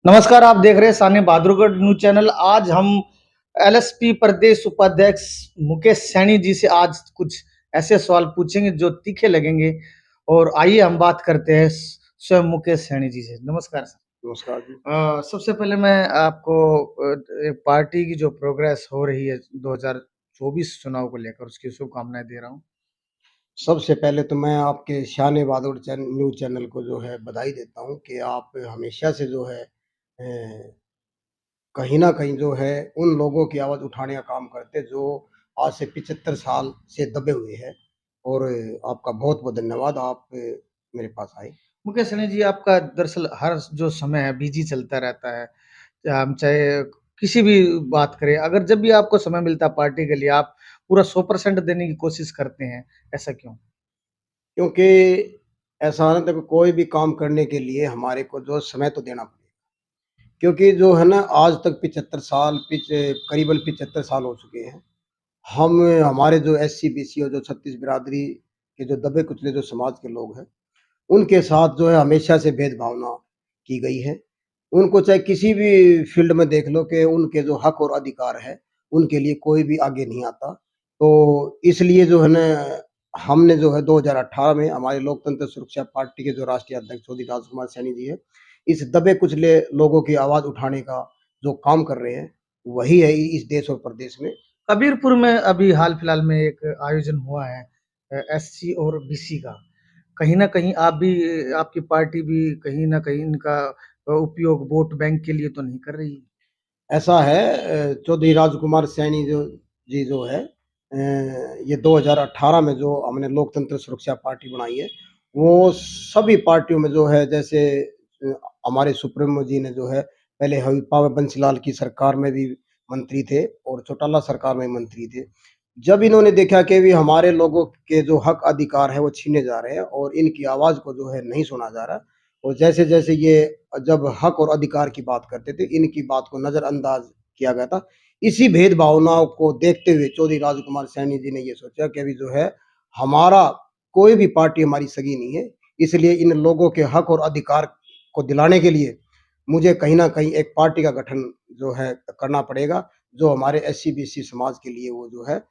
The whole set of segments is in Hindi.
नमस्कार, आप देख रहे हैं साने बहादुरगढ़ न्यूज चैनल। आज हम एलएसपी प्रदेश उपाध्यक्ष मुकेश सैनी जी से आज कुछ ऐसे सवाल पूछेंगे जो तीखे लगेंगे। और आइए हम बात करते हैं स्वयं मुकेश सैनी जी से। नमस्कार सर। नमस्कार जी। सबसे पहले मैं आपको एक पार्टी की जो प्रोग्रेस हो रही है 2024 चुनाव को लेकर उसकी शुभकामनाएं दे रहा हूँ। सबसे पहले तो मैं आपके शान बहादुर न्यूज़ चैनल को जो है बधाई देता हूँ कि आप हमेशा से जो है कहीं न कहीं जो है उन लोगों की आवाज़ उठाने का काम करते हैं जो आज से 75 साल से दबे हुए हैं। और आपका बहुत-बहुत धन्यवाद आप मेरे पास आए। मुकेश सैनी जी, आपका दरअसल हर जो समय है बिजी चलता रहता है। हम चाहे किसी भी बात करें, अगर जब भी आपको समय मिलता है पार्टी के लिए आप पूरा 100% देने की कोशिश करते हैं, ऐसा क्यों? क्योंकि ऐसा है ना, देखो कोई भी काम करने के लिए हमारे को जो समय तो देना पड़ेगा। क्योंकि जो है ना आज तक 75 साल करीबन 75 साल हो चुके हैं। हम हमारे जो एससी-बीसी और जो छत्तीस बिरादरी के जो दबे-कुचले जो समाज के लोग हैं, उनके साथ जो है हमेशा से भेदभावना की गई है। उनको चाहे किसी भी फ़ील्ड में देख लो कि उनके जो हक और अधिकार है, उनके लिए कोई भी आगे नहीं आता। तो इसलिए जो है ना, हमने जो है 2018 में हमारे लोकतंत्र सुरक्षा पार्टी के जो राष्ट्रीय अध्यक्ष चौधरी राजकुमार सैनी जी हैं, इस दबे-कुचले लोगों की आवाज़ उठाने का जो काम कर रहे हैं, वही है इस देश और प्रदेश में। कबीरपुर में अभी हाल-फिलहाल में एक आयोजन हुआ है एससी और बीसी का। कहीं न कहीं आप भी आपकी पार्टी भी कहीं न कहीं इनका उपयोग वोट बैंक के लिए तो नहीं कर रही है? ऐसा है, चौधरी राजकुमार सैनी जो है, ये 2018 में जो हमने लोकतंत्र सुरक्षा पार्टी बनाई है, वो सभी पार्टियों में जो है जैसे अ, हमारे सुप्रीमो जी ने जो है पहले हविपा बंसीलाल की सरकार में भी मंत्री थे और चौटाला सरकार में मंत्री थे। जब इन्होंने देखा कि भी हमारे लोगों के जो हक अधिकार है वो छीने जा रहे हैं और इनकी आवाज़ को जो है नहीं सुना जा रहा, और जैसे-जैसे ये जब हक और अधिकार की बात करते थे, इनकी बात को नज़रअंदाज किया गया था। इसी भेदभावनाओं को देखते हुए चौधरी राजकुमार सैनी जी ने ये सोचा कि अभी जो है, हमारा कोई भी पार्टी हमारी सगी नहीं है, इसलिए इन लोगों के हक और अधिकार को दिलाने के लिए मुझे कहीं न कहीं एक पार्टी का गठन जो है करना पड़ेगा, जो हमारे एससी-बीसी समाज के लिए वो जो है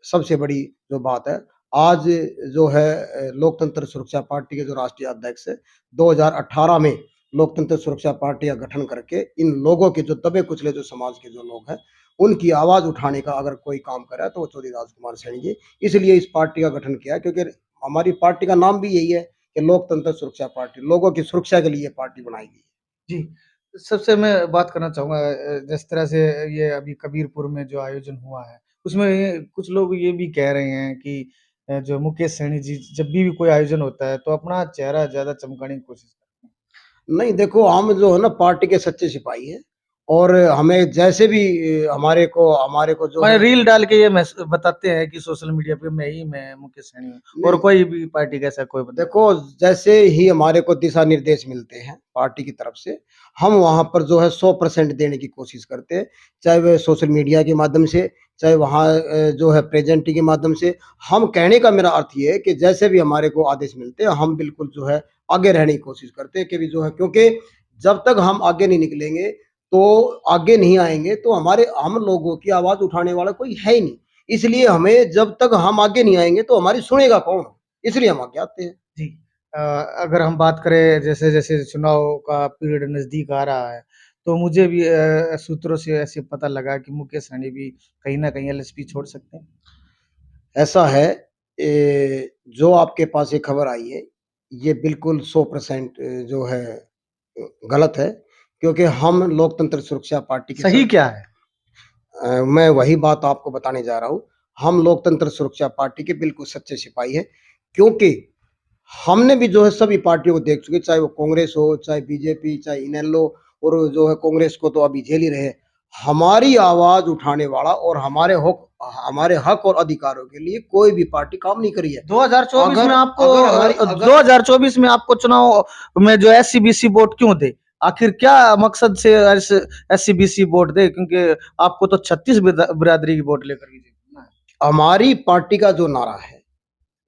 सबसे बड़ी जो बात है। आज जो है लोकतंत्र सुरक्षा पार्टी के जो राष्ट्रीय अध्यक्ष है, 2018 में लोकतंत्र सुरक्षा पार्टी का गठन करके इन लोगों के जो दबे-कुचले जो समाज के जो लोग हैं, उनकी आवाज़ उठाने का अगर कोई काम कर रहा है तो वो चौधरी राजकुमार सैनी जी। इसलिए इस पार्टी का गठन किया है, क्योंकि हमारी पार्टी का नाम भी यही है कि लोकतंत्र सुरक्षा पार्टी, लोगों की सुरक्षा के लिए पार्टी बनाई गई है। जी, सबसे मैं बात करना चाहूँगा जिस तरह से ये अभी कबीरपुर में जो आयोजन हुआ है, उसमें ये कुछ लोग ये भी कह रहे हैं कि जो मुकेश सैनी जी जब भी कोई आयोजन होता है, तो अपना चेहरा ज़्यादा चमकाने की कोशिश करते हैं। नहीं, देखो हम जो है ना पार्टी के सच्चे सिपाही हैं और हमें जैसे भी हमारे को जो मैं है। रील डाल के ये बताते हैं कि सोशल मीडिया पे मैं मुकेश सैनी हूँ और नहीं, कोई भी पार्टी का ऐसा कोई बंदा देखो नहीं। जैसे ही हमारे को दिशा निर्देश मिलते हैं पार्टी की तरफ से, हम वहाँ पर जो है 100% देने की कोशिश करते हैं। चाहे वह सोशल मीडिया के माध्यम से, चाहे वहाँ जो है प्रेज़ेंटी के माध्यम से। हम कहने का मेरा अर्थ ये है कि जैसे भी हमारे को आदेश मिलते हैं, हम बिल्कुल जो है आगे रहने की कोशिश करते हैं कि भी जो है, क्योंकि जब तक हम आगे नहीं निकलेंगे, तो आगे नहीं आएँगे, तो हम लोगों की आवाज़ उठाने वाला कोई है ही नहीं। इसलिए हमें जब तक हम आगे नहीं आएँगे, तो हमारी सुनेगा कौन? इसलिए हम आगे आते हैं। जी। अगर हम बात करें जैसे-जैसे चुनाव का पीरियड नज़दीक आ रहा है, तो मुझे भी सूत्रों से ऐसे पता लगा कि मुकेश सहनी भी कहीं न कहीं एलएसपी छोड़ सकते हैं। ऐसा है, जो आपके पास ये खबर आई है, ये बिल्कुल 100% जो है गलत है, क्योंकि हम लोकतंत्र सुरक्षा पार्टी की सही क्या है? मैं वही बात आपको बताने जा रहा हूँ। हम लोकतंत्र सुरक्षा पार्टी के बिल्कुल सच्चे सिपाही हैं, क्योंकि हमने भी जो है सभी पार्टियों को देख चुके, चाहे वो कांग्रेस हो, चाहे बीजेपी, चाहे इनेलो, और जो है कांग्रेस को तो अभी झेल ही रहे हैं। हमारी आवाज़ उठाने वाला और हमारे हक और अधिकारों के लिए कोई भी पार्टी काम नहीं करी है। 2024 में अगर आपको अगर हमारी अगर 2024 में आपको चुनाव में जो एससीबीसी वोट क्यों दे? आखिर क्या मकसद से एससीबीसी वोट दे? क्योंकि आपको तो 36 बिरादरी की वोट लेकर के जीतना है। हमारी पार्टी का जो नारा है,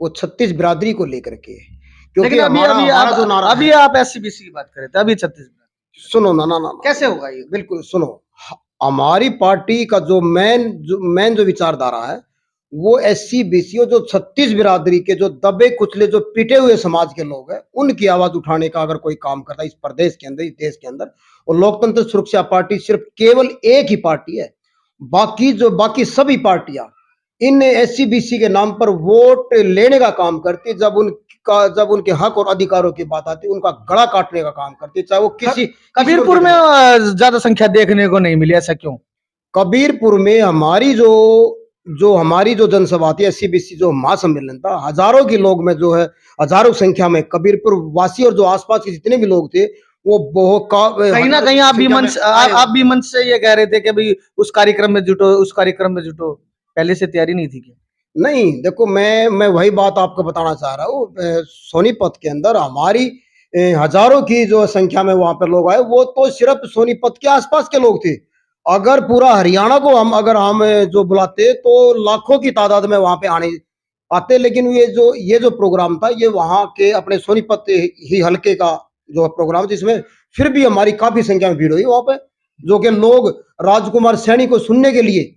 वो 36 बिरादरी को लेकर के है। क्योंकि लेकिन अभी हमारा अभी हमारा आप जो नारा अभी है, आप एससीबीसी की बात कर रहे थे, अभी 36 बिरादरी। सुनो ना ना ना ना, कैसे होगा ये? बिल्कुल सुनो। हमारी पार्टी का जो विचारधारा है वो एससी बीसी और जो 36 बिरादरी के जो दबे कुचले जो पिटे हुए समाज के लोग हैं उनकी आवाज उठाने का अगर कोई काम करता है इस प्रदेश के अंदर, इस देश के अंदर, और लोकतंत्र सुरक्षा पार्टी सिर्फ केवल एक ही पार्टी है। बाकी सभी पार्टियां इन एससी बीसी के नाम पर वोट लेने का काम करती है, जब उनके हक और अधिकारों की बात आती है उनका गला काटने का काम करती है, चाहे वो कबीरपुर में ज्यादा संख्या देखने को नहीं मिली, ऐसा क्यों? कबीरपुर में हमारी जो जनसभा थी, एससी बीसी जो महासम्मेलन था, हजारों के लोग में जो है, हजारों संख्या में कबीरपुर वासी और जो आसपास के जितने भी लोग थे वो कहीं ना कहीं आप भी मंच से ये कह रहे थे कि भाई उस कार्यक्रम में जुटो, पहले से तैयारी नहीं थी क्या? नहीं, देखो मैं वही बात आपको बताना चाह रहा हूँ। सोनीपत के अंदर हमारी हजारों की जो संख्या में वहां पर लोग आए, वो तो सिर्फ सोनीपत के आसपास के लोग थे। अगर पूरा हरियाणा को हम जो बुलाते तो लाखों की तादाद में वहां पे आते, लेकिन ये जो प्रोग्राम था ये वहां के अपने सोनीपत ही हल्के का जो प्रोग्राम, जिसमें फिर भी हमारी काफी संख्या में भीड़ हुई वहां पे, जो कि लोग राजकुमार सैनी को सुनने के लिए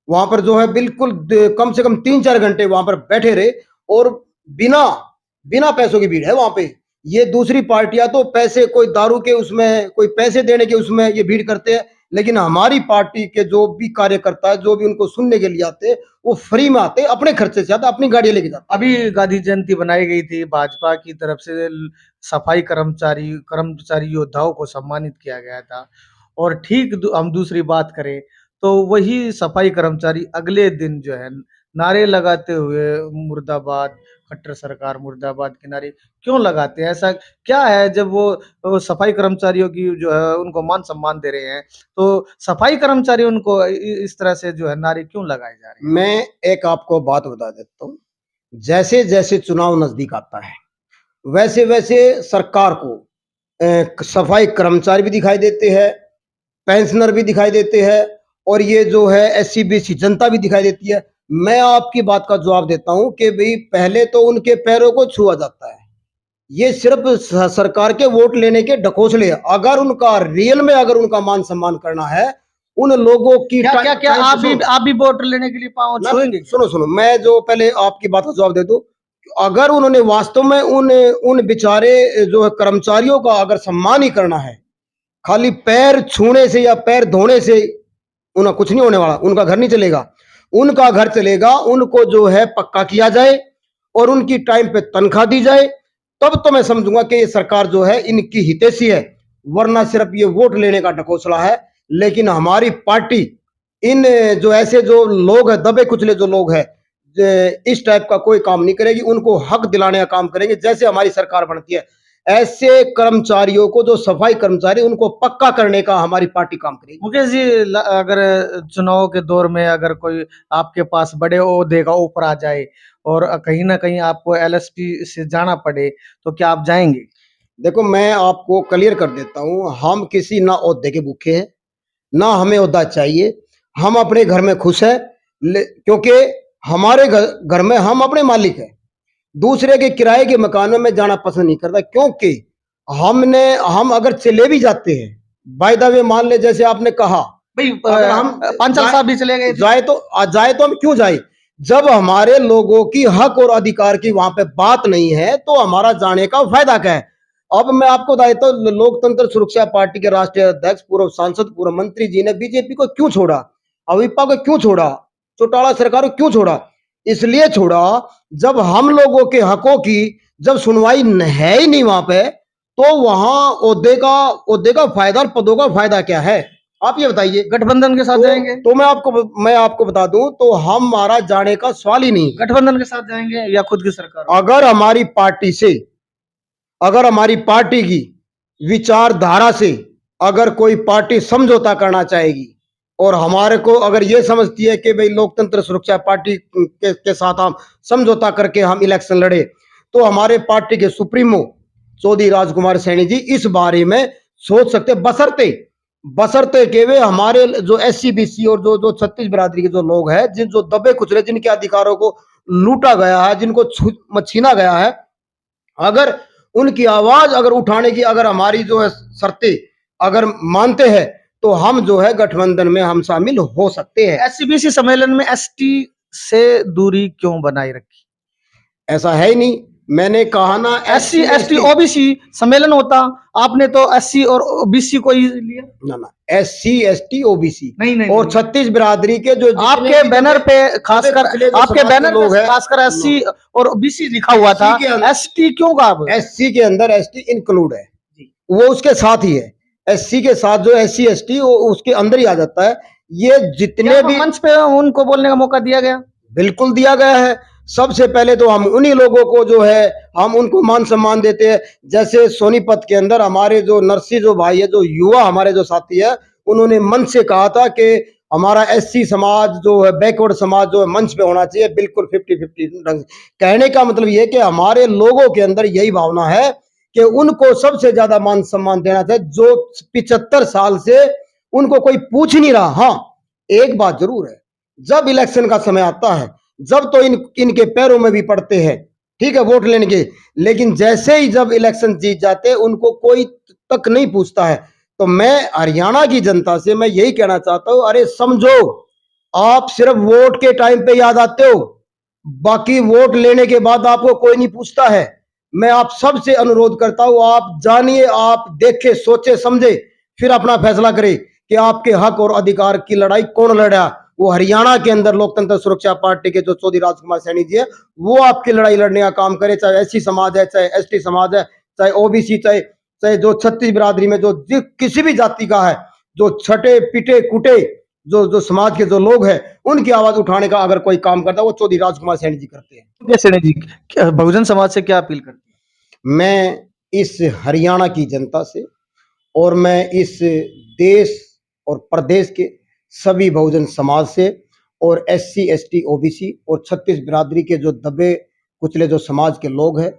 वहां पर जो है बिल्कुल कम से कम 3-4 घंटे वहां पर बैठे रहे, और बिना बिना पैसों की भीड़ है वहां पे। ये दूसरी पार्टियां तो पैसे, कोई दारू के उसमें, कोई पैसे देने के उसमें ये भीड़ करते हैं, लेकिन हमारी पार्टी के जो भी कार्यकर्ता है, जो भी उनको सुनने के लिए आते हैं, वो फ्री में आते, अपने खर्चे से आते, अपनी गाड़ी लेके जाते। अभी गांधी जयंती बनाई गई थी, भाजपा की तरफ से सफाई कर्मचारी योद्धाओं को सम्मानित किया गया था, और ठीक हम दूसरी बात करें तो वही सफाई कर्मचारी अगले दिन जो है नारे लगाते हुए मुर्दाबाद, खट्टर सरकार मुर्दाबाद के नारे क्यों लगाते हैं? ऐसा क्या है जब वो सफाई कर्मचारियों की जो है उनको मान सम्मान दे रहे हैं, तो सफाई कर्मचारी उनको इस तरह से जो है नारे क्यों लगाए जा रहे हैं? मैं एक आपको बात बता देता हूँ, जैसे जैसे चुनाव नजदीक आता है वैसे वैसे सरकार को सफाई कर्मचारी भी दिखाई देते हैं, पेंशनर भी दिखाई देते हैं, और ये जो है एससी बीसी जनता भी दिखाई देती है। मैं आपकी बात का जवाब देता हूं कि भाई पहले तो उनके पैरों को छुआ जाता है, ये सिर्फ सरकार के वोट लेने के ढकोसले। अगर उनका रियल में अगर उनका मान सम्मान करना है, उन लोगों की क्या आप भी वोट लेने के लिए पाँव छुएंगे? सुनो, मैं जो पहले आपकी बात का जवाब दे दूं, अगर उन्होंने वास्तव में उन बेचारे जो है कर्मचारियों का अगर सम्मान ही करना है, खाली पैर छूने से या पैर धोने से उन्हें कुछ नहीं होने वाला, उनका घर नहीं चलेगा। उनका घर चलेगा, उनको जो है पक्का किया जाए और उनकी टाइम पे तनख्वाह दी जाए, तब तो मैं समझूंगा कि ये सरकार जो है इनकी हितैषी है, वरना सिर्फ ये वोट लेने का ढकोसला है। लेकिन हमारी पार्टी इन जो ऐसे जो लोग हैं, दबे कुचले जो लोग हैं, इस टाइप का कोई काम नहीं करेगी, उनको हक दिलाने का काम करेंगे। जैसे हमारी सरकार बनती है ऐसे कर्मचारियों को, जो सफाई कर्मचारी, उनको पक्का करने का हमारी पार्टी काम करेगी। मुकेश जी, अगर चुनाव के दौर में अगर कोई आपके पास बड़े ओहदे का ऑफर आ जाए और कहीं ना कहीं आपको एलएसपी से जाना पड़े, तो क्या आप जाएंगे? देखो, मैं आपको क्लियर कर देता हूं, हम किसी ना ओहदे के भूखे हैं, ना हमें ओहदा चाहिए। हम अपने घर में खुश है, क्योंकि हमारे घर में हम अपने मालिक हैं। दूसरे के किराए के मकान में मैं जाना पसंद नहीं करता, क्योंकि हम अगर चले भी जाते हैं, बाय द वे, मान ले जैसे आपने कहा भाई, अगर हम पांचल साहब भी चले गए, जाए तो हम क्यों जाए? जब हमारे लोगों की हक और अधिकार की वहां पे बात नहीं है, तो हमारा जाने का फायदा क्या है? अब मैं आपको बता देता हूं, लोकतंत्र सुरक्षा पार्टी के राष्ट्रीय अध्यक्ष, पूर्व सांसद, पूर्व मंत्री जी ने बीजेपी को क्यों छोड़ा, अविपा को क्यों छोड़ा, चौटाला सरकार को क्यों छोड़ा? इसलिए छोड़ा, जब हम लोगों के हकों की जब सुनवाई है ही नहीं वहां पे, तो वहां ओहदे का फायदा और पदों का फायदा क्या है? आप ये बताइए। गठबंधन के साथ जाएंगे? तो मैं आपको बता दूं, तो हमारा जाने का सवाल ही नहीं। गठबंधन के साथ जाएंगे या खुद की सरकार? अगर हमारी पार्टी की विचारधारा से अगर कोई पार्टी समझौता करना चाहेगी, और हमारे को अगर ये समझती है कि भाई लोकतंत्र सुरक्षा पार्टी के साथ हम समझौता करके हम इलेक्शन लड़े, तो हमारे पार्टी के सुप्रीमो चौधरी राजकुमार सैनी जी इस बारे में सोच सकते, बसरते के वे हमारे जो एससी बीसी और जो 36 बिरादरी के जो लोग हैं, जो दबे कुचले, जिनके अधिकारों को लूटा गया है, जिनको छीना गया है, अगर उनकी आवाज अगर उठाने की अगर हमारी जो है शर्तें अगर मानते हैं तो हम जो है गठबंधन में हम शामिल हो सकते हैं। एससीबीसी सम्मेलन में एसटी से दूरी क्यों बनाए रखी? ऐसा है ही नहीं, मैंने कहा ना एससी एसटी ओबीसी सम्मेलन होता, आपने तो एससी और ओबीसी को ही लिया। ना एससी एसटी ओबीसी नहीं और 36 बिरादरी के जो आपके बैनर पे खासकर आपके बैनर लोग हैं खासकर एससी और ओबीसी लिखा हुआ था, एसटी क्यों कहा? एससी के अंदर एसटी इंक्लूड है, वो उसके साथ ही है। एससी के साथ जो एससी एसटी उसके अंदर ही आ जाता है। ये जितने भी मंच पे उनको बोलने का मौका दिया गया, बिल्कुल दिया गया है। सबसे पहले तो हम उन्हीं लोगों को जो है हम उनको मान सम्मान देते हैं। जैसे सोनीपत के अंदर हमारे जो नरसी जो भाई है, जो युवा हमारे जो साथी है, उन्होंने मंच से कहा था कि हमारा एससी समाज जो है, बैकवर्ड समाज जो है मंच पे होना चाहिए। बिल्कुल 50-50 कहने का मतलब ये कि हमारे लोगों के अंदर यही भावना है कि उनको सबसे ज्यादा मान सम्मान देना चाहिए, जो 75 साल से उनको कोई पूछ नहीं रहा। हाँ, एक बात जरूर है, जब इलेक्शन का समय आता है, जब तो इनके पैरों में भी पड़ते हैं, ठीक है, वोट लेने के, लेकिन जैसे ही जब इलेक्शन जीत जाते हैं उनको कोई तक नहीं पूछता है। तो मैं हरियाणा की जनता से मैं यही कहना चाहता हूं, अरे समझो, आप सिर्फ वोट के टाइम पे याद आते हो, बाकी वोट लेने के बाद आपको कोई नहीं पूछता है। मैं आप सबसे अनुरोध करता हूं, आप जानिए, आप देखे, सोचे, समझे, फिर अपना फैसला करें कि आपके हक और अधिकार की लड़ाई कौन लड़ा। वो हरियाणा के अंदर लोकतंत्र सुरक्षा पार्टी के जो चौधरी राजकुमार सैनी जी है, वो आपकी लड़ाई लड़ने का काम करे, चाहे एससी समाज है, चाहे एसटी समाज है, चाहे ओबीसी, चाहे जो 36 बिरादरी में जो किसी भी जाति का है, जो छठे पिटे कुटे जो समाज के जो लोग हैं, उनकी आवाज उठाने का अगर कोई काम करता है वो चौधरी राजकुमार सैनी जी करते हैं। सैनी जी बहुजन समाज से क्या अपील करते हैं? मैं इस हरियाणा की जनता से और मैं इस देश और प्रदेश के सभी बहुजन समाज से और एससी एसटी ओबीसी और 36 बिरादरी के जो दबे कुचले जो समाज के लोग हैं,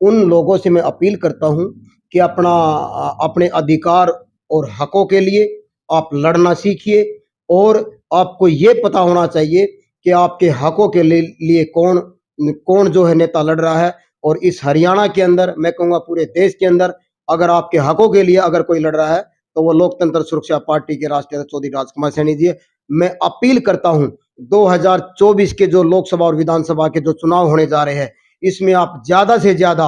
उन लोगों से मैं अपील करता हूं कि अपने अधिकार और हकों के लिए आप लड़ना सीखिए। और आपको ये पता होना चाहिए कि आपके हकों के लिए कौन जो है नेता लड़ रहा है। और इस हरियाणा के अंदर, मैं कहूँगा पूरे देश के अंदर, अगर आपके हकों के लिए अगर कोई लड़ रहा है तो वो लोकतंत्र सुरक्षा पार्टी के राष्ट्रीय अध्यक्ष चौधरी राजकुमार सैनी जी है। मैं अपील करता हूं, 2024 के जो लोकसभा और विधानसभा के जो चुनाव होने जा रहे हैं, इसमें आप ज्यादा से ज्यादा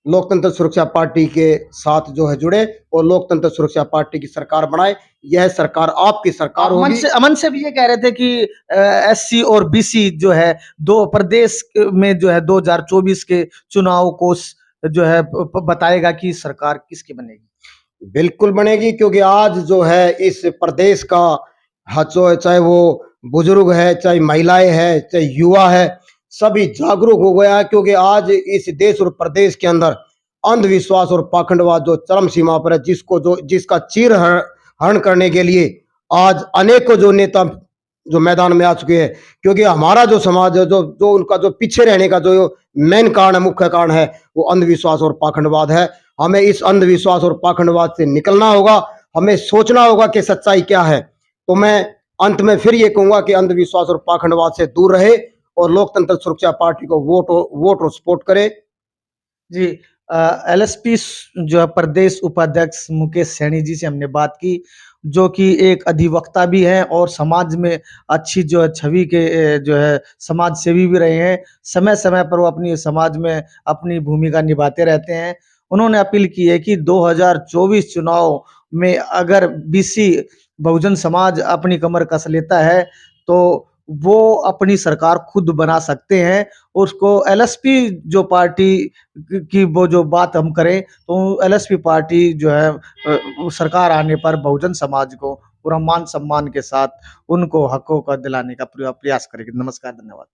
लोकतंत्र सुरक्षा पार्टी के साथ जो है जुड़े और लोकतंत्र सुरक्षा पार्टी की सरकार बनाए। यह सरकार आपकी सरकार होगी। अमन से भी ये कह रहे थे कि एससी और बीसी जो है दो प्रदेश में जो है 2024 के चुनाव को जो है बताएगा कि सरकार किसकी बनेगी। बिल्कुल बनेगी, क्योंकि आज जो है इस प्रदेश का चाहे वो बुजुर्ग है, चाहे महिलाएं है, चाहे युवा है, सभी जागरूक हो गया है। क्योंकि आज इस देश और प्रदेश के अंदर अंधविश्वास और पाखंडवाद जो चरम सीमा पर है, जिसका चीर हरण करने के लिए आज अनेकों जो नेता जो मैदान में आ चुके हैं। क्योंकि हमारा जो समाज है, जो उनका जो पीछे रहने का जो मेन कारण है, मुख्य कारण है, वो अंधविश्वास और पाखंडवाद है। हमें इस अंधविश्वास और पाखंडवाद से निकलना होगा, हमें सोचना होगा कि सच्चाई क्या है। तो मैं अंत में फिर ये कहूंगा कि अंधविश्वास और पाखंडवाद से दूर रहे और लोकतंत्र सुरक्षा पार्टी को वोट और सपोर्ट करे। जी, एलएसपी जो है प्रदेश उपाध्यक्ष मुकेश सैनी जी से हमने बात की, जो कि एक अधिवक्ता भी हैं और समाज में अच्छी जो है छवि के जो है समाज सेवी भी रहे हैं। समय समय पर वो अपनी समाज में अपनी भूमिका निभाते रहते हैं। उन्होंने अपील की है कि 2024 चुनाव में अगर बीसी बहुजन समाज अपनी कमर कस लेता है तो वो अपनी सरकार खुद बना सकते हैं। उसको एलएसपी जो पार्टी की वो जो बात हम करें तो एलएसपी पार्टी जो है सरकार आने पर बहुजन समाज को पूरा मान सम्मान के साथ उनको हकों का दिलाने का पूरा प्रयास करेगी। नमस्कार, धन्यवाद।